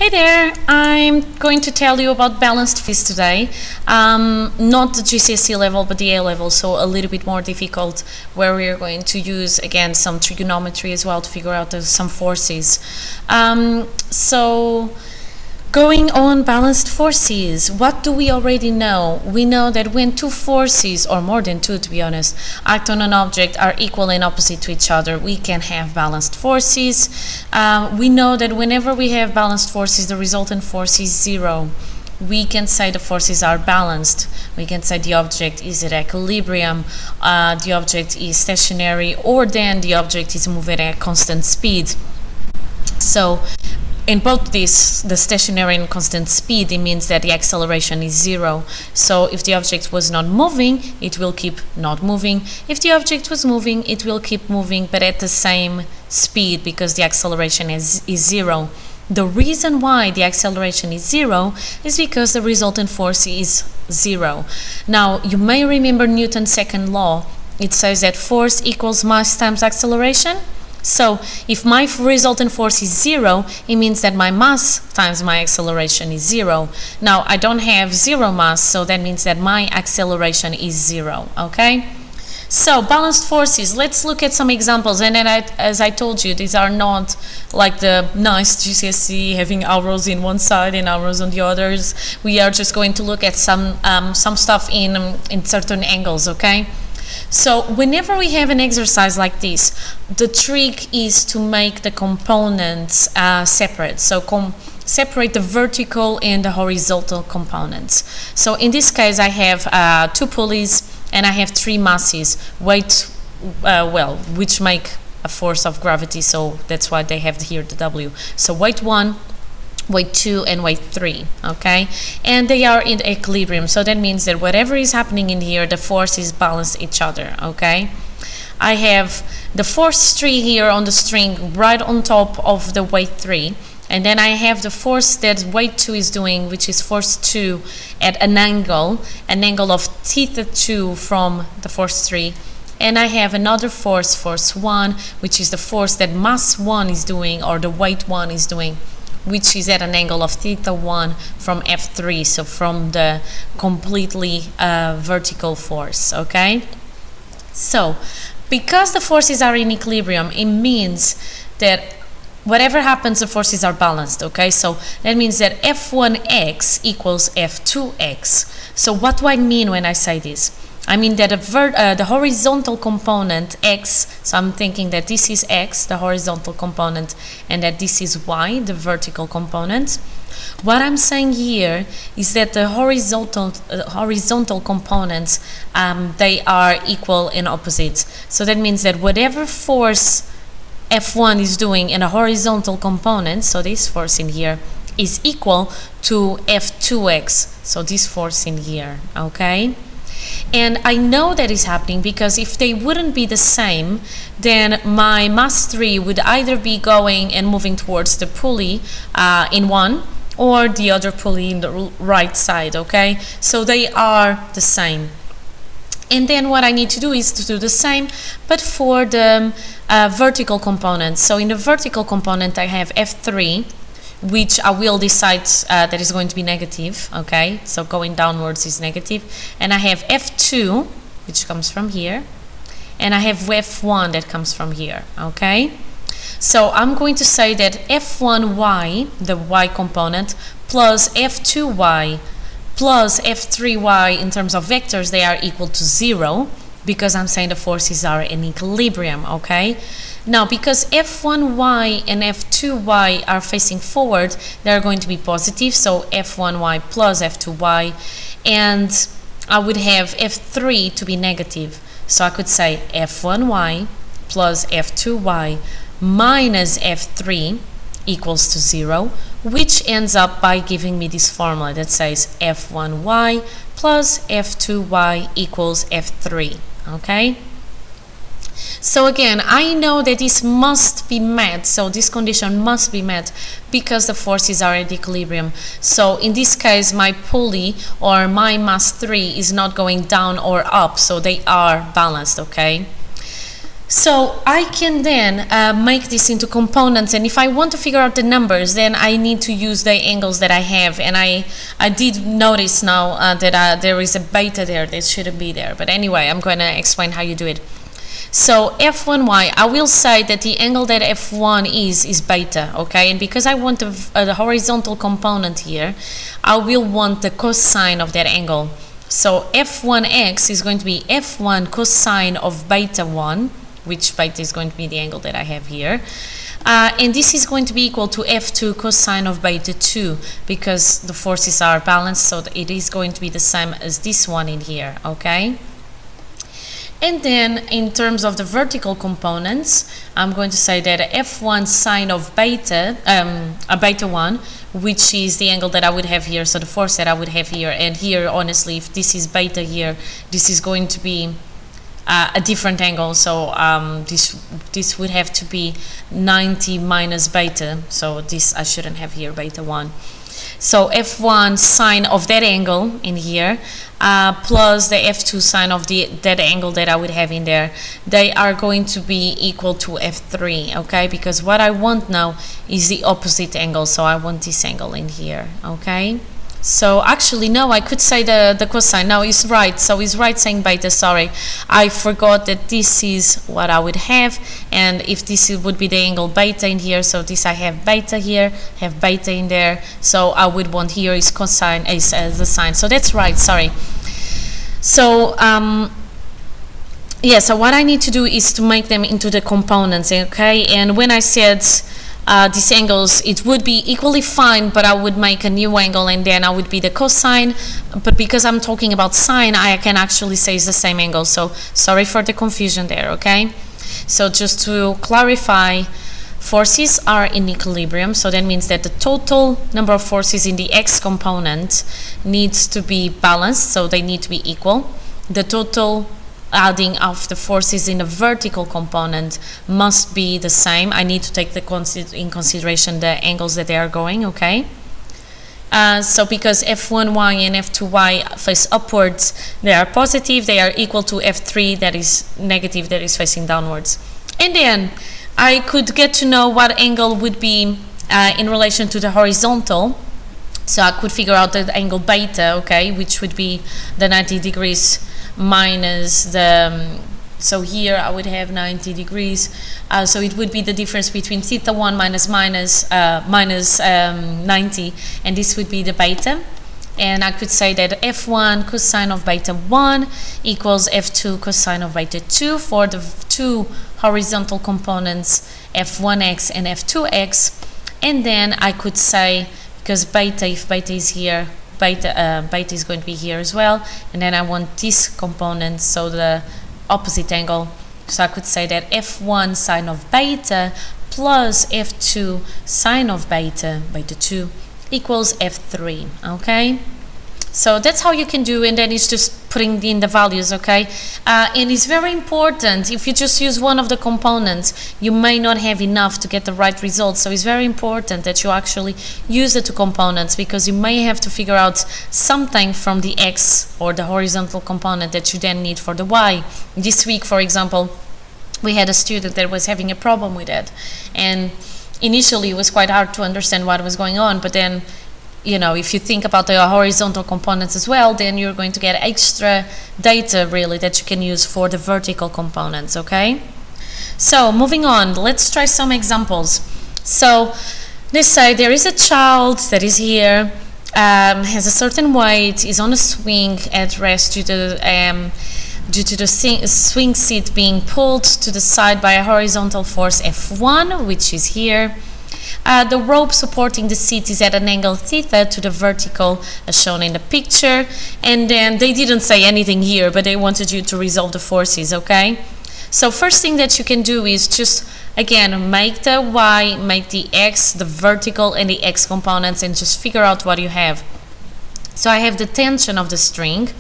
Hey there, I'm going to tell you about balanced forces today. Not the GCSE level, but the A level, so a little bit more difficult, where we are going to use, again, some trigonometry as well to figure out some forces. So, going on balanced forces, what do we already know? We know that when two forces, or more than two to be honest, act on an object are equal and opposite to each other, we can have balanced forces. We know that whenever we have balanced forces, the resultant force is zero. We can say the forces are balanced. We can say the object is at equilibrium, the object is stationary, or then the object is moving at constant speed. So, in both these, the stationary and constant speed, it means that the acceleration is zero. So if the object was not moving, it will keep not moving. If the object was moving, it will keep moving, but at the same speed, because the acceleration is zero. The reason why the acceleration is zero is because the resultant force is zero. Now, you may remember Newton's second law. It says that force equals mass times acceleration. So, if my resultant force is zero, it means that my mass times my acceleration is zero. Now, I don't have zero mass, so that means that my acceleration is zero, okay? So, balanced forces, let's look at some examples. And then, as I told you, these are not like the nice GCSE having arrows in one side and arrows on the others. We are just going to look at some stuff in certain angles, okay? So whenever we have an exercise like this, the trick is to make the components separate. So separate the vertical and the horizontal components. So in this case, I have two pulleys and I have three masses, which make a force of gravity. So that's why they have here the W. So weight 1, weight 2, and weight 3, okay? And they are in equilibrium, so that means that whatever is happening in here, the forces balance each other, okay? I have the force 3 here on the string right on top of the weight 3, and then I have the force that weight 2 is doing, which is force 2 at an angle of theta 2 from the force 3. And I have another force, force 1, which is the force that mass 1 is doing, or the weight 1 is doing, which is at an angle of theta 1 from F3, so from the completely vertical force, okay? So, because the forces are in equilibrium, it means that whatever happens, the forces are balanced, okay? So, that means that F1x equals F2x. So, what do I mean when I say this? I mean that the horizontal component x, so I'm thinking that this is x, the horizontal component, and that this is y, the vertical component. What I'm saying here is that the horizontal components, they are equal and opposite. So that means that whatever force F1 is doing in a horizontal component, so this force in here, is equal to F2x, so this force in here, okay? And I know that is happening because if they wouldn't be the same, then my mass 3 would either be going and moving towards the pulley in one, or the other pulley in the right side, okay? So they are the same. And then what I need to do is to do the same, but for the vertical component. So in the vertical component, I have F3, which I will decide that is going to be negative, okay? So going downwards is negative. And I have F2, which comes from here. And I have F1 that comes from here, okay? So I'm going to say that F1y, the y component, plus F2y plus F3y in terms of vectors, they are equal to 0, because I'm saying the forces are in equilibrium, okay? Now, because F1y and F2y are facing forward, they're going to be positive, so F1y plus F2y, and I would have F3 to be negative. So I could say F1y plus F2y minus F3 equals to 0, which ends up by giving me this formula that says F1y plus F2y equals F3, okay? So again, I know that this must be met, so this condition must be met because the forces are at equilibrium. So in this case, my pulley or my mass 3 is not going down or up, so they are balanced, okay? So I can then make this into components, and if I want to figure out the numbers, then I need to use the angles that I have. And I did notice now that there is a beta there that shouldn't be there. But anyway, I'm going to explain how you do it. So F1y, I will say that the angle that F1 is beta, okay? And because I want the horizontal component here, I will want the cosine of that angle. So F1x is going to be F1 cosine of beta 1, which beta is going to be the angle that I have here. And this is going to be equal to F2 cosine of beta 2, because the forces are balanced, so it is going to be the same as this one in here, okay? And then in terms of the vertical components, I'm going to say that F1 sine of beta, beta 1, which is the angle that I would have here, so the force that I would have here. And here, honestly, if this is beta here, this is going to be a different angle, so this would have to be 90 minus beta, so this I shouldn't have here beta 1. So F1 sine of that angle in here plus the F2 sine of that angle that I would have in there, they are going to be equal to F3, okay? Because what I want now is the opposite angle, so I want this angle in here, okay? So actually, no, I could say the cosine. No, it's right. So it's right saying beta, sorry. I forgot that this is what I would have. And if this would be the angle beta in here, so this I have beta here, have beta in there. So I would want here is cosine, is the sine. So that's right, sorry. So, yeah, so what I need to do is to make them into the components, okay? And when I said these angles, it would be equally fine, but I would make a new angle and then I would be the cosine. But because I'm talking about sine, I can actually say it's the same angle. So sorry for the confusion there, okay? So just to clarify, forces are in equilibrium, so that means that the total number of forces in the x component needs to be balanced, so they need to be equal. The total adding of the forces in the vertical component must be the same. I need to take in consideration the angles that they are going, okay? So because F1y and F2y face upwards, they are positive, they are equal to F3 that is negative, that is facing downwards. And then I could get to know what angle would be in relation to the horizontal. So I could figure out the angle beta, okay, which would be the 90 degrees minus the, so here I would have 90 degrees, so it would be the difference between theta 1 minus 90, and this would be the beta. And I could say that F1 cosine of beta 1 equals F2 cosine of beta 2 for the two horizontal components F1x and F2x. And then I could say, because beta, if beta is here, beta is going to be here as well, and then I want this component, so the opposite angle. So I could say that F1 sine of beta plus F2 sine of beta, beta 2, equals F3, okay? So that's how you can do, and then it's just putting in the values, okay? And it's very important, if you just use one of the components, you may not have enough to get the right result. So it's very important that you actually use the two components, because you may have to figure out something from the x or the horizontal component that you then need for the y. This week, for example, we had a student that was having a problem with it, and initially it was quite hard to understand what was going on, but then, you know, if you think about the horizontal components as well, then you're going to get extra data really that you can use for the vertical components, okay? So moving on, let's try some examples. So let's say there is a child that is here, has a certain weight, is on a swing at rest due to the swing seat being pulled to the side by a horizontal force F1, which is here. The rope supporting the seat is at an angle theta to the vertical as shown in the picture, and then they didn't say anything here, but they wanted you to resolve the forces, okay? So first thing that you can do is just, again, make the y, make the x, the vertical and the x components, and just figure out what you have. So I have the tension of the string,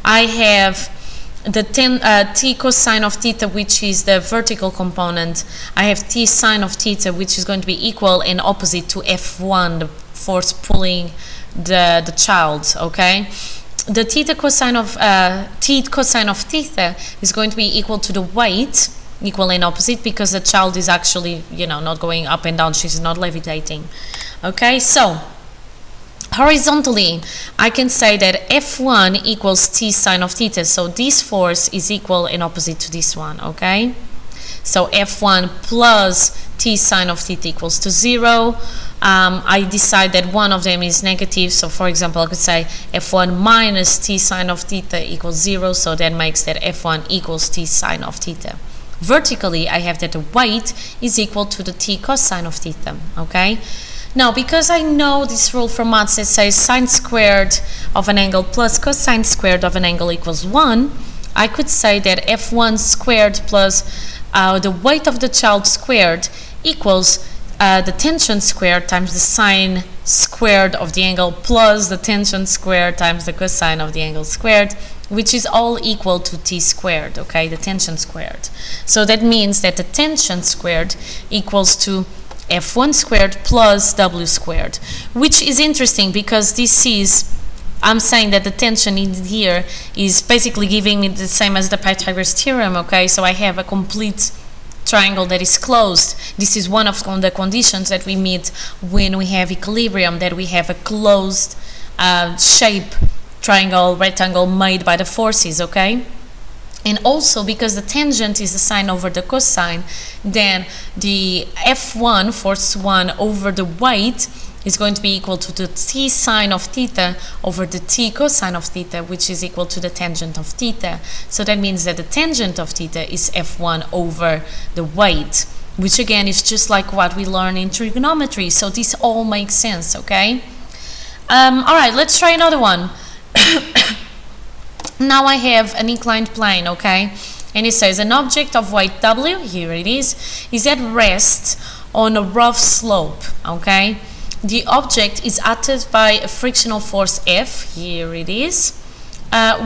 I have the t cosine of theta, which is the vertical component. I have t sine of theta, which is going to be equal and opposite to F1, the force pulling the child, okay? The t cosine of theta is going to be equal to the weight, equal and opposite because the child is actually, you know, not going up and down, she's not levitating. Okay, so horizontally, I can say that F1 equals T sine of theta. So this force is equal and opposite to this one, okay? So F1 plus T sine of theta equals to 0. I decide that one of them is negative. So for example, I could say F1 minus T sine of theta equals 0. So that makes that F1 equals T sine of theta. Vertically, I have that the weight is equal to the T cosine of theta, okay? Now, because I know this rule from maths that says sine squared of an angle plus cosine squared of an angle equals 1, I could say that F1 squared plus the weight of the child squared equals the tension squared times the sine squared of the angle plus the tension squared times the cosine of the angle squared, which is all equal to T squared, okay, the tension squared. So that means that the tension squared equals to F1 squared plus W squared, which is interesting because this is, I'm saying that the tension in here is basically giving me the same as the Pythagoras theorem, okay? So I have a complete triangle that is closed. This is one of the conditions that we meet when we have equilibrium, that we have a closed shape, triangle, rectangle made by the forces, okay? And also because the tangent is the sine over the cosine, then the F1, force 1, over the weight is going to be equal to the T sine of theta over the T cosine of theta, which is equal to the tangent of theta. So that means that the tangent of theta is F1 over the weight, which again is just like what we learn in trigonometry. So this all makes sense, okay? All right, let's try another one. Now I have an inclined plane, okay? And it says an object of weight W, here it is at rest on a rough slope, okay? The object is acted by a frictional force F, here it is,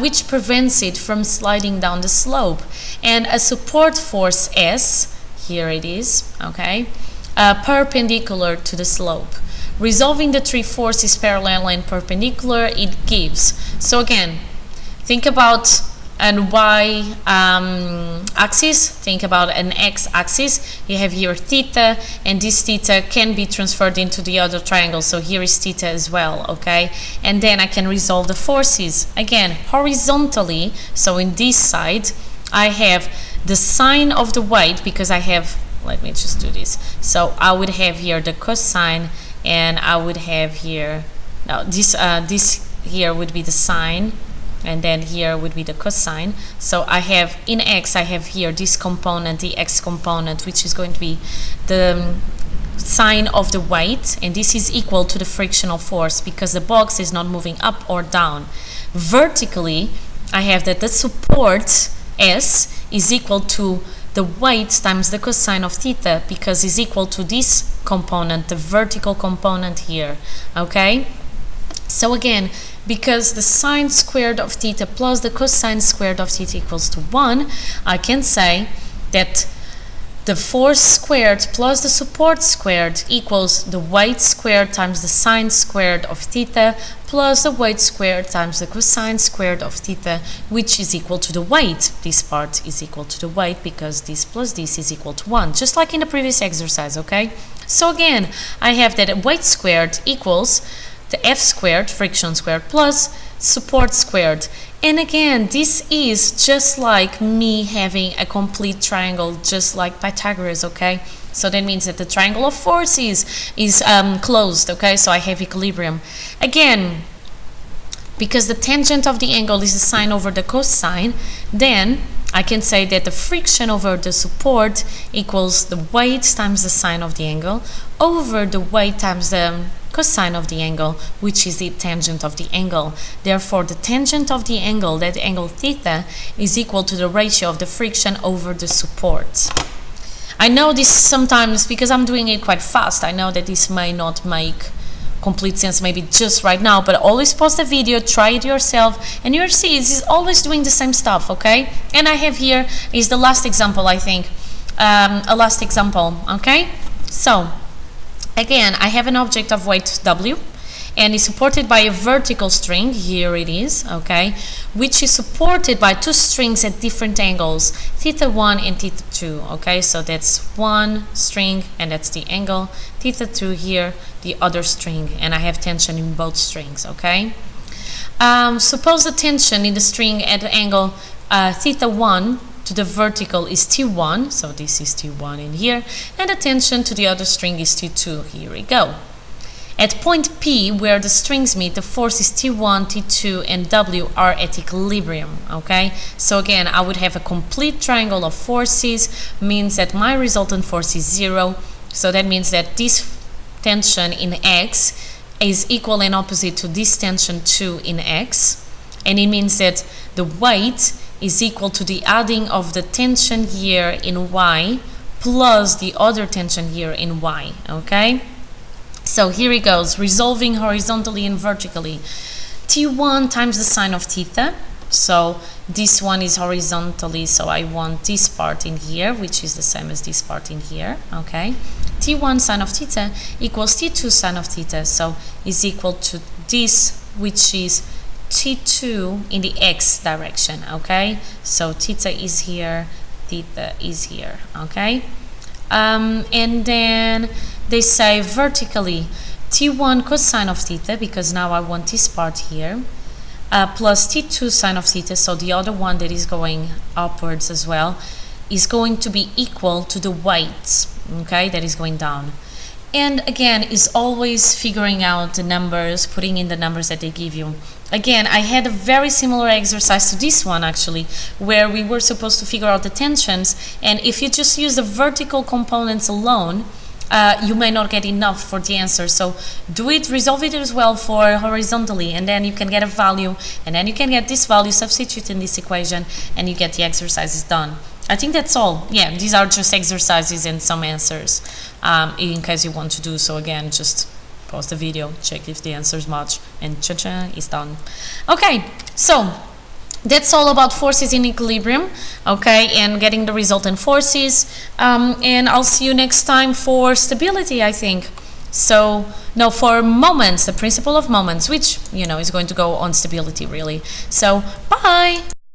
which prevents it from sliding down the slope, and a support force S, here it is, okay, perpendicular to the slope. Resolving the three forces parallel and perpendicular, it gives. So again, think about an y axis, think about an x axis. You have here theta, and this theta can be transferred into the other triangle. So here is theta as well, okay? And then I can resolve the forces. Again, horizontally, so in this side, I have the sine of the weight, because I have, let me just do this. So I would have here the cosine, and I would have here, now this here would be the sine, and then here would be the cosine. So I have, in x, I have here this component, the x component, which is going to be the sine of the weight, and this is equal to the frictional force because the box is not moving up or down. Vertically, I have that the support S is equal to the weight times the cosine of theta, because it's equal to this component, the vertical component here, okay? So again, because the sine squared of theta plus the cosine squared of theta equals to 1, I can say that the force squared plus the support squared equals the weight squared times the sine squared of theta plus the weight squared times the cosine squared of theta, which is equal to the weight. This part is equal to the weight because this plus this is equal to 1, just like in the previous exercise, okay? So again, I have that weight squared equals the F squared, friction squared, plus support squared. And again, this is just like me having a complete triangle, just like Pythagoras, okay? So that means that the triangle of forces is closed, okay? So I have equilibrium. Again, because the tangent of the angle is the sine over the cosine, then I can say that the friction over the support equals the weight times the sine of the angle over the weight times the cosine of the angle, which is the tangent of the angle. Therefore, the tangent of the angle, that angle theta, is equal to the ratio of the friction over the support. I know this sometimes, because I'm doing it quite fast, I know that this may not make complete sense maybe just right now, but always pause the video, try it yourself, and you'll see it's always doing the same stuff, okay? And I have here is the last example, I think, a last example, okay? So again, I have an object of weight W, and is supported by a vertical string, here it is, okay, which is supported by two strings at different angles, theta 1 and theta 2, okay, so that's one string and that's the angle, theta 2 here, the other string, and I have tension in both strings, okay. Suppose the tension in the string at the angle theta 1 to the vertical is T1, so this is T1 in here, and the tension to the other string is T2, here we go. At point P, where the strings meet, the forces T1, T2, and W are at equilibrium, okay? So again, I would have a complete triangle of forces, means that my resultant force is 0, so that means that this tension in X is equal and opposite to this tension 2 in X, and it means that the weight is equal to the adding of the tension here in Y plus the other tension here in Y, okay? So here it goes, resolving horizontally and vertically. T1 times the sine of theta, so this one is horizontally, so I want this part in here, which is the same as this part in here, okay? T1 sine of theta equals T2 sine of theta, so is equal to this, which is T2 in the X direction, okay? So theta is here, theta is here, okay? And then they say vertically, T1 cosine of theta, because now I want this part here, plus T2 sine of theta, so the other one that is going upwards as well, is going to be equal to the weight, okay, that is going down. And again, is always figuring out the numbers, putting in the numbers that they give you. Again, I had a very similar exercise to this one actually, where we were supposed to figure out the tensions, and if you just use the vertical components alone, you may not get enough for the answer. So do it, resolve it as well for horizontally, and then you can get a value, and then you can get this value, substitute in this equation, and you get the exercises done. I think that's all. Yeah, these are just exercises and some answers, in case you want to do so. Again, just pause the video, check if the answers match, and cha-cha, it's done. Okay, so that's all about forces in equilibrium, okay, and getting the resultant forces. And I'll see you next time for stability, I think. So, no, for moments, the principle of moments, which, you know, is going to go on stability, really. So, bye!